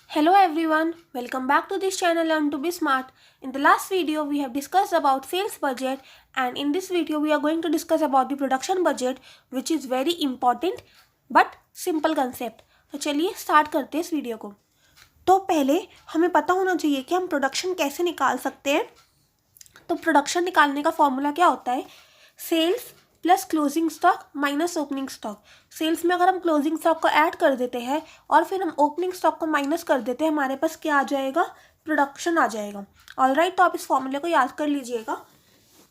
Hello everyone, welcome back to this channel Learn to be Smart. In the last video we have discussed about sales budget, and in this video we are going to discuss about the production budget, which is very important but simple concept. तो चलिए start करते हैं इस video को। तो पहले हमें पता होना चाहिए कि हम प्रोडक्शन कैसे निकाल सकते हैं। तो प्रोडक्शन निकालने का फॉर्मूला क्या होता है? Sales plus closing stock minus opening stock. Sales में अगर हम क्लोजिंग स्टॉक को ऐड कर देते हैं और फिर हम ओपनिंग स्टॉक को माइनस कर देते हैं, हमारे पास क्या आ जाएगा? प्रोडक्शन आ जाएगा। ऑलराइट, तो आप इस फॉर्मूले को याद कर लीजिएगा।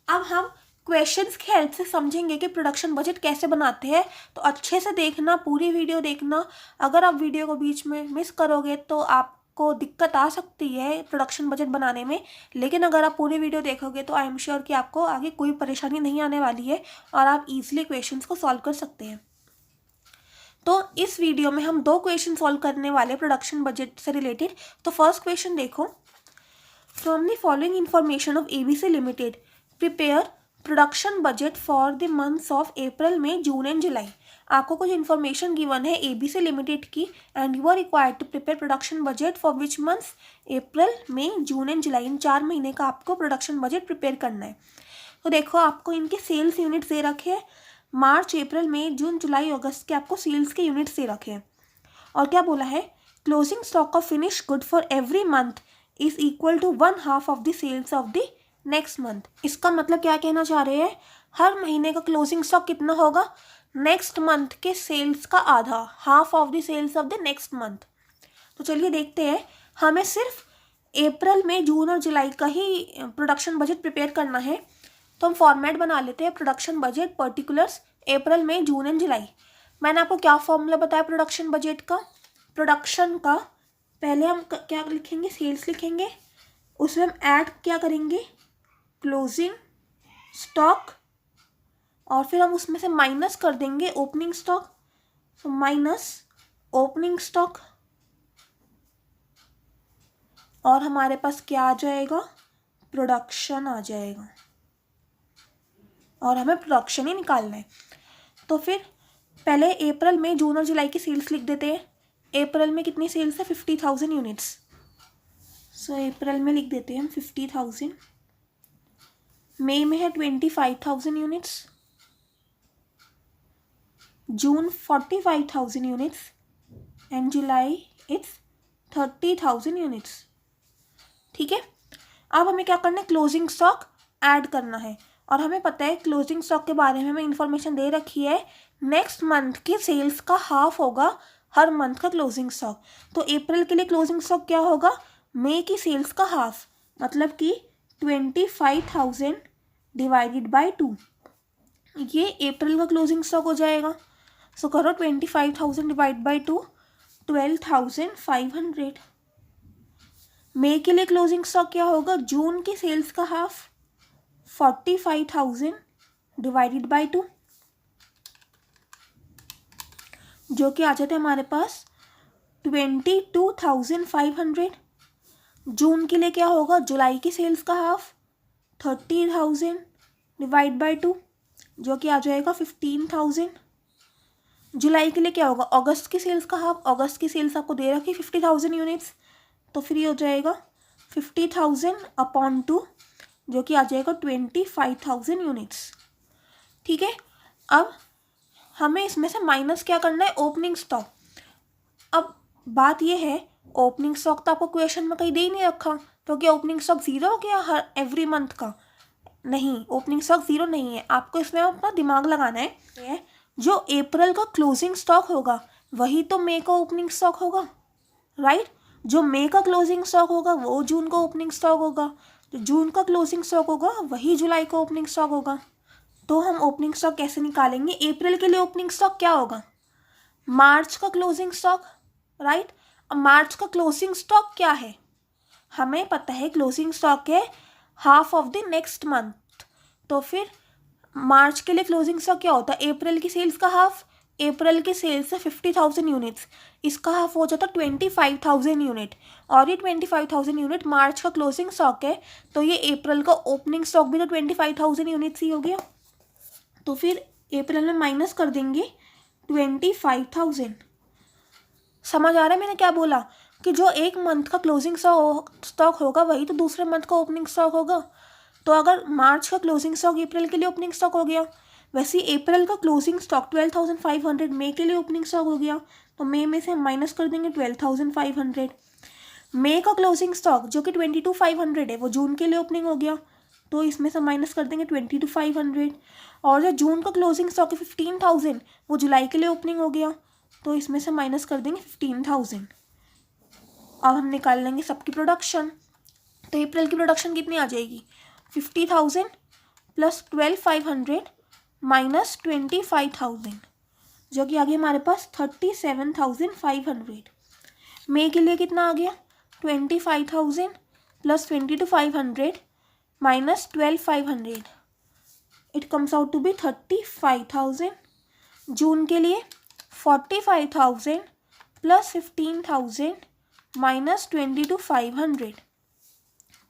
अब हम क्वेश्चंस की हेल्प से समझेंगे कि प्रोडक्शन बजट कैसे बनाते हैं। तो अच्छे से देखना, पूरी वीडियो देखना। अगर आप वीडियो को बीच में मिस करोगे तो आपको दिक्कत आ सकती है प्रोडक्शन बजट बनाने में, लेकिन अगर आप पूरी वीडियो देखोगे तो आई एम श्योर कि आपको आगे कोई परेशानी नहीं आने वाली है और आप इजीली क्वेश्चंस को सॉल्व कर सकते हैं। तो इस वीडियो में हम दो क्वेश्चन सॉल्व करने वाले प्रोडक्शन बजट से रिलेटेड। तो फर्स्ट क्वेश्चन देखो, from the following information of ABC limited prepare production budget for the months of April, May, June and July. आपको कुछ इन्फॉर्मेशन गिवन है एबीसी लिमिटेड की, and you are required to prepare production budget for which months? April, May, June and July. इन 4 महीने का आपको production budget prepare करना है। तो देखो, आपको इनके सेल्स यूनिट्स दे रखे हैं। मार्च, अप्रैल, मई, जून, जुलाई, अगस्त के आपको सेल्स के यूनिट्स दे रखे हैं। और क्या बोला है? Closing stock of finish good for every month is equal to 1/2 of the sales of the next month. इसका मतलब क्या कहना चाह रहे हैं? हर महीने का क्लोजिंग स्टॉक कितना होगा? नेक्स्ट मंथ के सेल्स का आधा, half of the sales of the next month. तो चलिए देखते हैं। हमें सिर्फ अप्रैल में, जून और जुलाई का ही प्रोडक्शन बजट प्रिपेयर करना है। तो हम फॉर्मेट बना लेते हैं, production budget particulars April, May, June and July. मैंने आपको क्या फॉर्मूला बताया प्रोडक्शन बजट का? प्रोडक्शन का पहले हम क्या लिखेंगे? सेल्स लिखेंगे। उसमें हम ऐड क्या करेंगे? क्लोजिंग स्टॉक, और फिर हम उसमें से माइनस कर देंगे opening stock. So minus opening stock, और हमारे पास क्या आ जाएगा? प्रोडक्शन आ जाएगा। और हमें प्रोडक्शन ही निकालना है। तो फिर पहले अप्रैल में, जून और जुलाई की सेल्स लिख देते हैं। अप्रैल में कितनी सेल्स है? 50,000 यूनिट्स। सो अप्रैल में लिख देते हैं हम 50,000। मई में है 25,000 units, June 45,000 units, and July it's 30,000 units. ठीक है। अब हमें क्या करना है? क्लोजिंग स्टॉक ऐड करना है। और हमें पता है क्लोजिंग स्टॉक के बारे में हमें इंफॉर्मेशन दे रखी है, नेक्स्ट मंथ की सेल्स का हाफ होगा हर मंथ का क्लोजिंग स्टॉक। तो अप्रैल के लिए क्लोजिंग स्टॉक क्या होगा? मई की सेल्स का हाफ, मतलब कि 25,000 डिवाइडेड बाई 2। ये अप्रैल का क्लोजिंग स्टॉक हो जाएगा। सो करो 25,000 डिवाइड बाई 2, 12,500। मई के लिए क्लोजिंग स्टॉक क्या होगा? जून की सेल्स का हाफ, 45,000 डिवाइडेड बाई 2, जो कि आ जाते हैं हमारे पास 22,500। जून के लिए क्या होगा? जुलाई की सेल्स का हाफ, 30,000 डिवाइड बाई 2, जो कि आ जाएगा 15,000। जुलाई के लिए क्या होगा? अगस्त की सेल्स का हाफ। अगस्त की सेल्स आपको दे रखी 50,000 यूनिट्स, तो फिर ये हो जाएगा 50,000 अपॉन 2, जो कि आ जाएगा 25,000 यूनिट्स। ठीक है। अब हमें इसमें से माइनस क्या करना है? Opening stock. अब बात ये है, ओपनिंग स्टॉक तो आपको क्वेश्चन में कहीं दे ही नहीं रखा, तो क्या ओपनिंग स्टॉक ज़ीरो हो गया हर एवरी मंथ का? नहीं, ओपनिंग स्टॉक ज़ीरो नहीं है। आपको इसमें अपना दिमाग लगाना है। जो अप्रैल का क्लोजिंग स्टॉक होगा वही तो मई का ओपनिंग स्टॉक होगा, राइट? जो मई का क्लोजिंग स्टॉक होगा वो जून का ओपनिंग स्टॉक होगा, जो जून का क्लोजिंग स्टॉक होगा वही जुलाई का ओपनिंग स्टॉक होगा। तो हम ओपनिंग स्टॉक कैसे निकालेंगे? अप्रैल के लिए ओपनिंग स्टॉक क्या होगा? मार्च का क्लोजिंग स्टॉक, राइट? अब मार्च का क्लोजिंग स्टॉक क्या है? हमें पता है क्लोजिंग स्टॉक है half of the next month. तो फिर मार्च के लिए क्लोजिंग स्टॉक क्या होता है? अप्रैल की सेल्स का हाफ। अप्रैल की सेल्स है 50,000 यूनिट्स, इसका हाफ हो जाता है 25,000 यूनिट, और ये 25,000 यूनिट मार्च का क्लोजिंग स्टॉक है। तो ये अप्रैल का ओपनिंग स्टॉक भी तो 25,000 यूनिट्स ही हो गया। तो फिर अप्रैल में माइनस कर देंगे 25,000। समझ आ रहा है मैंने क्या बोला? कि जो एक मंथ का क्लोजिंग स्टॉक होगा वही तो दूसरे मंथ का ओपनिंग स्टॉक होगा। तो अगर मार्च का क्लोजिंग स्टॉक अप्रैल के लिए ओपनिंग स्टॉक हो गया, वैसे ही अप्रैल का क्लोजिंग स्टॉक 12,500 मई के लिए ओपनिंग स्टॉक हो गया, तो मई में से हम माइनस कर देंगे 12,500। मई का क्लोजिंग स्टॉक जो कि 22,500 है वो जून के लिए ओपनिंग हो गया, तो इसमें से माइनस कर देंगे 22,500। और जो जून का क्लोजिंग स्टॉक है 15,000 वो जुलाई के लिए ओपनिंग हो गया, तो इसमें से माइनस कर देंगे 15,000। अब हम निकाल लेंगे सबकी प्रोडक्शन। तो अप्रैल की प्रोडक्शन कितनी आ जाएगी, 50,000 प्लस 12,500 माइनस 25,000, जो कि आ गया हमारे पास 37,500। मई के लिए कितना आ गया, 25,000 plus 22,500 minus 12,500, it comes out to be 35,000। June के लिए 45,000 प्लस 15,000 माइनस 22,500,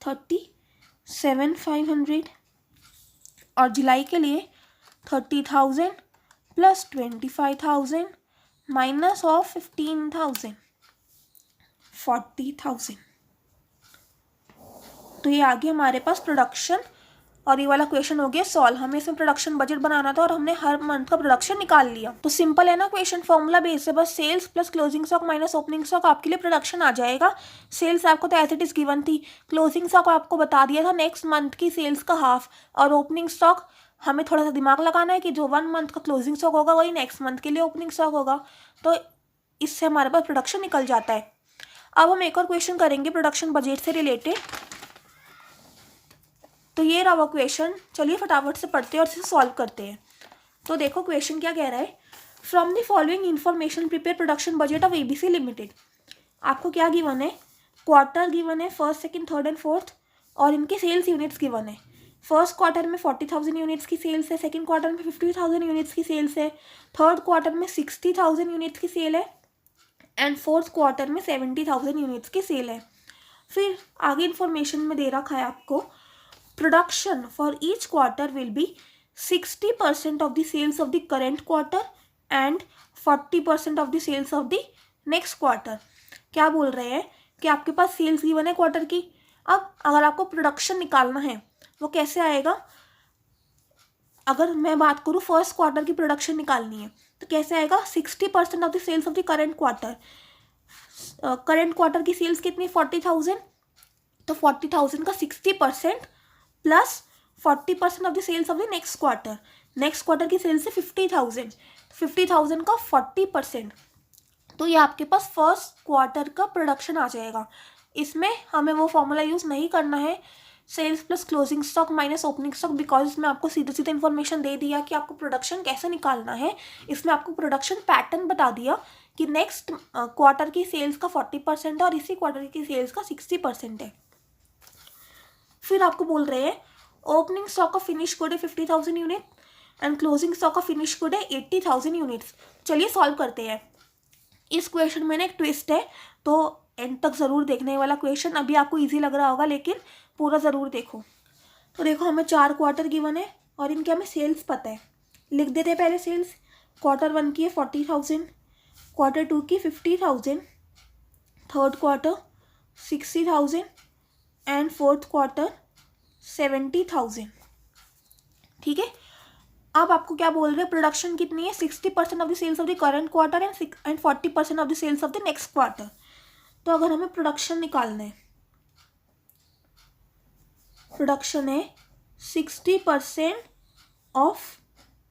37,500। और जुलाई के लिए 30,000 प्लस 25,000 माइनस ऑफ 15,000, 40,000। तो ये आ गया हमारे पास प्रोडक्शन, और ये वाला क्वेश्चन हो गया सॉल्व। हमें इसमें प्रोडक्शन बजट बनाना था और हमने हर मंथ का प्रोडक्शन निकाल लिया। तो सिंपल है ना क्वेश्चन, फॉर्मूला बेस है, बस sales plus closing stock minus opening stock आपके लिए प्रोडक्शन आ जाएगा। सेल्स आपको तो एज इट इज गिवन थी, क्लोजिंग स्टॉक आपको बता दिया था नेक्स्ट मंथ की सेल्स का हाफ, और ओपनिंग स्टॉक हमें थोड़ा सा दिमाग लगाना है कि जो 1 मंथ का क्लोजिंग स्टॉक होगा वही नेक्स्ट मंथ के लिए ओपनिंग स्टॉक होगा, तो इससे हमारे पास प्रोडक्शन निकल जाता है। अब हम एक और क्वेश्चन करेंगे प्रोडक्शन बजट से रिलेटेड। तो ये रहा वो क्वेश्चन, चलिए फटाफट से पढ़ते हैं और इसे सॉल्व करते हैं। तो देखो क्वेश्चन क्या कह रहा है, from the following information prepare production budget of ABC limited. आपको क्या गिवन है, क्वार्टर गिवन है, first second third and fourth, और इनके सेल्स यूनिट्स गिवन है। फर्स्ट क्वार्टर में 40,000 यूनिट्स की सेल्स है, सेकंड क्वार्टर में 50,000 यूनिट्स की सेल्स है, थर्ड क्वार्टर में 60,000 यूनिट्स की सेल है, एंड फोर्थ क्वार्टर में 70,000 यूनिट्स की सेल है। फिर आगे इन्फॉर्मेशन में दे रखा है आपको, production for each quarter will be 60% of the sales of the current quarter and 40% of the sales of the next quarter। क्या बोल रहे हैं कि आपके पास सेल्स गिवन है क्वार्टर की, अब अगर आपको प्रोडक्शन निकालना है वो कैसे आएगा। अगर मैं बात करूँ फर्स्ट क्वार्टर की प्रोडक्शन निकालनी है तो कैसे आएगा, 60% of the sales of the current quarter. Current quarter की सेल्स कितनी, 40,000, तो 40,000 का 60% plus 40% of the sales of the next quarter. Next quarter की सेल्स है 50,000, 50,000 का 40%, तो ये आपके पास फर्स्ट क्वार्टर का प्रोडक्शन आ जाएगा। इसमें हमें वो फॉर्मूला यूज़ नहीं करना है, sales plus closing stock minus opening stock, because इसमें आपको सीधे सीधे इन्फॉर्मेशन दे दिया कि आपको प्रोडक्शन कैसे निकालना है। इसमें आपको प्रोडक्शन पैटर्न बता दिया कि नेक्स्ट क्वार्टर की सेल्स का 40% है और इसी क्वार्टर की सेल्स का 60% है। फिर आपको बोल रहे हैं opening stock of finish good है 50,000 unit and closing stock of finish good है 80,000 यूनिट्स। चलिए सॉल्व करते हैं। इस क्वेश्चन में ना एक ट्विस्ट है, तो एंड तक ज़रूर देखने वाला क्वेश्चन। अभी आपको इजी लग रहा होगा लेकिन पूरा ज़रूर देखो। तो देखो हमें 4 क्वार्टर गिवन है और इनके हमें सेल्स पता है, लिख देते हैं पहले सेल्स। क्वार्टर 1 की है 40,000, क्वार्टर 2 की 50,000, third quarter 60,000 and fourth quarter 70,000। ठीक है, अब आपको क्या बोल रहे हैं, प्रोडक्शन कितनी है, 60% of the sales of the current quarter and 40% of the sales of the next quarter. तो अगर हमें प्रोडक्शन निकालना है, प्रोडक्शन है 60% of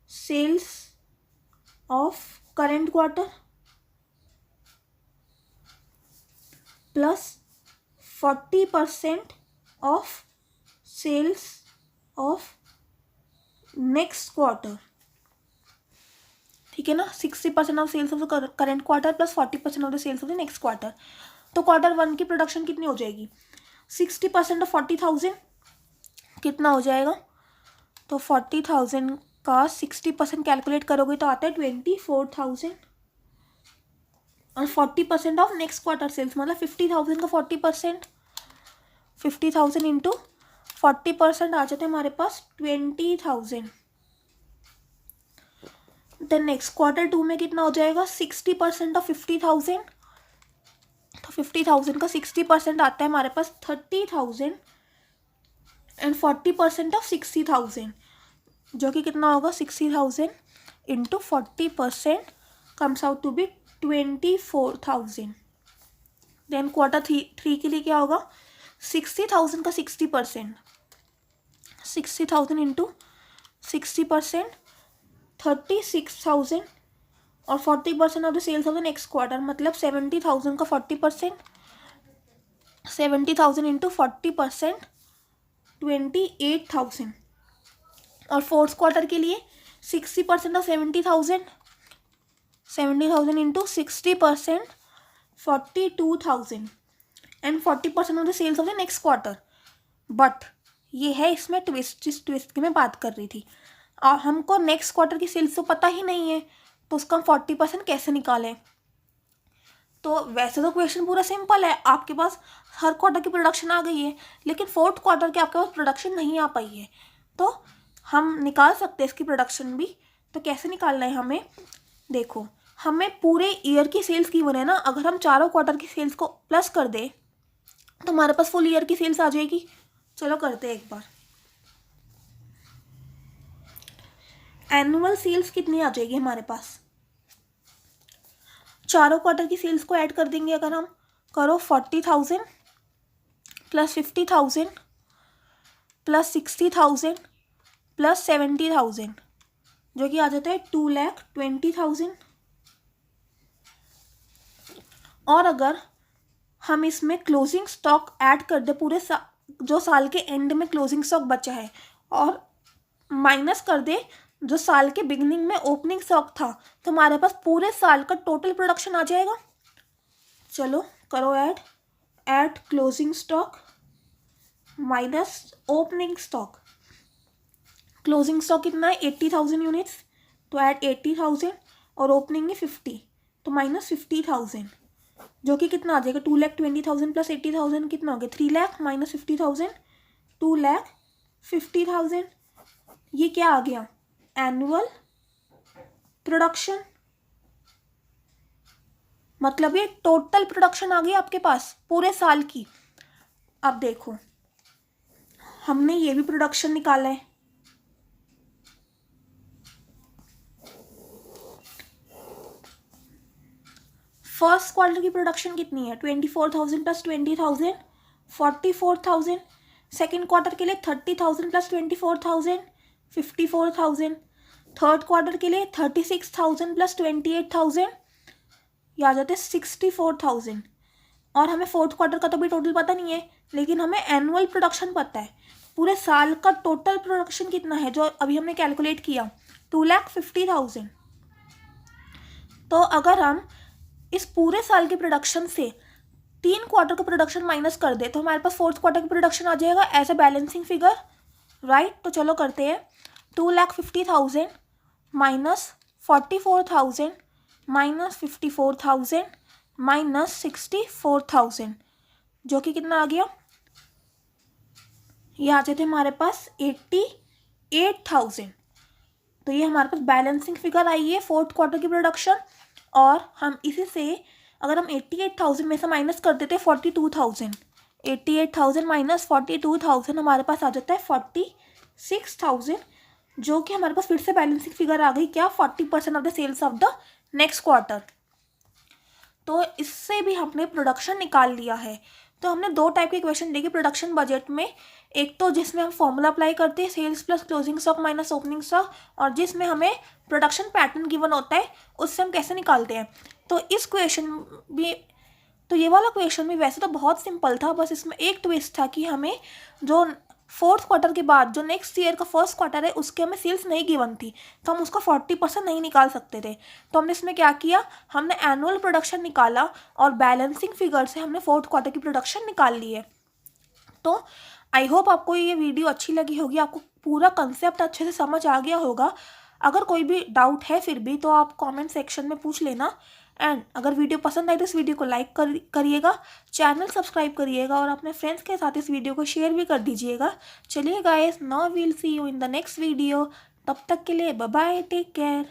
sales of current quarter plus 40% of sales of next quarter. ठीक है ना, 60% of sales of the current quarter plus 40% of the sales of the next quarter. तो क्वार्टर 1 की प्रोडक्शन कितनी हो जाएगी, 60% ऑफ 40,000 कितना हो जाएगा, तो 40,000 का 60% कैलकुलेट करोगे तो आता है 24,000 और 40% ऑफ नेक्स्ट क्वार्टर सेल्स मतलब 50,000 का 40%, 50,000 इंटू 40% आ जाते हैं हमारे पास 20,000। देन नेक्स्ट क्वार्टर 2 में कितना हो जाएगा, 60% ऑफ 50,000 तो 50,000 का 60% आता है हमारे पास 30,000 एंड 40% ऑफ 60,000, जो कि कितना होगा 60,000 into 40% comes out to be 24,000। Then quarter three के लिए क्या होगा 60,000 का 60%, 60,000 इंटू 60%, 36,000 और 40% of the sales of the next quarter, मतलब 70,000 का 40%, 70,000 इंटू 40%, 28,000। और फोर्थ क्वार्टर के लिए 60% of 70,000, 70,000 into 60%, 42,000 and 40% of the sales of the next quarter. But ये है इसमें ट्विस्ट, जिस ट्विस्ट की मैं बात कर रही थी, हमको नेक्स्ट क्वार्टर की सेल्स तो पता ही नहीं है, तो उसका हम 40% कैसे निकालें। तो वैसे तो क्वेश्चन पूरा सिंपल है, आपके पास हर क्वार्टर की प्रोडक्शन आ गई है, लेकिन फोर्थ क्वार्टर की आपके पास प्रोडक्शन नहीं आ पाई है, तो हम निकाल सकते हैं इसकी प्रोडक्शन भी। तो कैसे निकालना है हमें, देखो हमें पूरे ईयर की सेल्स गिवन है ना, अगर हम चारों क्वार्टर की सेल्स को प्लस कर दें तो हमारे पास फुल ईयर की सेल्स आ जाएगी। चलो करते हैं एक बार। एनुअल सेल्स कितनी आ जाएगी हमारे पास, चारों क्वार्टर की सेल्स को ऐड कर देंगे अगर हम, करो 40,000 प्लस 50,000 प्लस 60,000 प्लस 70,000, जो कि आ जाता है 2,20,000। और अगर हम इसमें क्लोजिंग स्टॉक ऐड कर दे पूरे जो साल के एंड में क्लोजिंग स्टॉक बचा है, और माइनस कर दे जो साल के बिगनिंग में ओपनिंग स्टॉक था, तो हमारे पास पूरे साल का टोटल प्रोडक्शन आ जाएगा। चलो करो add closing stock minus opening stock. Closing stock कितना है 80,000 यूनिट्स, तो ऐड 80,000 और ओपनिंग है 50, तो माइनस 50,000, जो कि कितना आ जाएगा 2,20,000 प्लस 80,000 कितना हो गया 3 लाख माइनस 50,000, 2,50,000। ये क्या आ गया एनुअल प्रोडक्शन, मतलब ये टोटल प्रोडक्शन आ गई आपके पास पूरे साल की। अब देखो हमने ये भी प्रोडक्शन निकाला है, फर्स्ट क्वार्टर की प्रोडक्शन कितनी है 24,000 प्लस 20,000, 44,000। सेकेंड क्वार्टर के लिए 30,000 प्लस 24,000, 54,000। थर्ड क्वार्टर के लिए 36,000 प्लस 28,000, ये आ जाते हैं 64,000। और हमें फोर्थ क्वार्टर का तो भी टोटल पता नहीं है, लेकिन हमें एनुअल प्रोडक्शन पता है, पूरे साल का टोटल प्रोडक्शन कितना है जो अभी हमने कैलकुलेट किया 2,50,000। तो अगर हम इस पूरे साल के प्रोडक्शन से 3 क्वार्टर का प्रोडक्शन माइनस कर दे तो हमारे पास फोर्थ क्वार्टर की प्रोडक्शन आ जाएगा as a balancing figure, right. तो चलो करते हैं 2,50,000 माइनस 44,000 माइनस 54,000 माइनस 64,000, जो कि कितना आ गया, ये आ जाते हमारे पास 88,000। तो ये हमारे पास बैलेंसिंग फिगर आई है फोर्थ क्वार्टर की प्रोडक्शन। और हम इसी से अगर हम 88,000 में से माइनस कर देते 42,000, 88,000 माइनस 42,000 हमारे पास आ जाता है 46,000, जो कि हमारे पास फिर से बैलेंसिंग फिगर आ गई क्या 40% of the sales of the next quarter. तो इससे भी हमने प्रोडक्शन निकाल लिया है। तो हमने दो टाइप के क्वेश्चन देखे प्रोडक्शन बजट में, एक तो जिसमें हम फॉर्मूला अप्लाई करते हैं sales plus closing stock minus opening stock, और जिसमें हमें प्रोडक्शन पैटर्न गिवन होता है उससे हम कैसे निकालते हैं। तो इस क्वेश्चन भी, तो ये वाला क्वेश्चन भी वैसे तो बहुत सिंपल था, बस इसमें एक ट्विस्ट था कि हमें जो फोर्थ क्वार्टर के बाद जो नेक्स्ट ईयर का फर्स्ट क्वार्टर है उसके हमें सेल्स नहीं गिवन थी, तो हम उसका 40% नहीं निकाल सकते थे। तो हमने इसमें क्या किया, हमने एनुअल प्रोडक्शन निकाला और बैलेंसिंग फिगर से हमने फोर्थ क्वार्टर की प्रोडक्शन निकाल ली है। तो आई होप आपको ये वीडियो अच्छी लगी होगी, आपको पूरा कंसेप्ट अच्छे से समझ आ गया होगा। अगर कोई भी डाउट है फिर भी तो आप कमेंट सेक्शन में पूछ लेना। एंड अगर वीडियो पसंद आए तो इस वीडियो को लाइक करिएगा, चैनल सब्सक्राइब करिएगा और अपने फ्रेंड्स के साथ इस वीडियो को शेयर भी कर दीजिएगा। चलिए guys, now we will see you in the next video. तब तक के लिए बाय बाय, टेक केयर।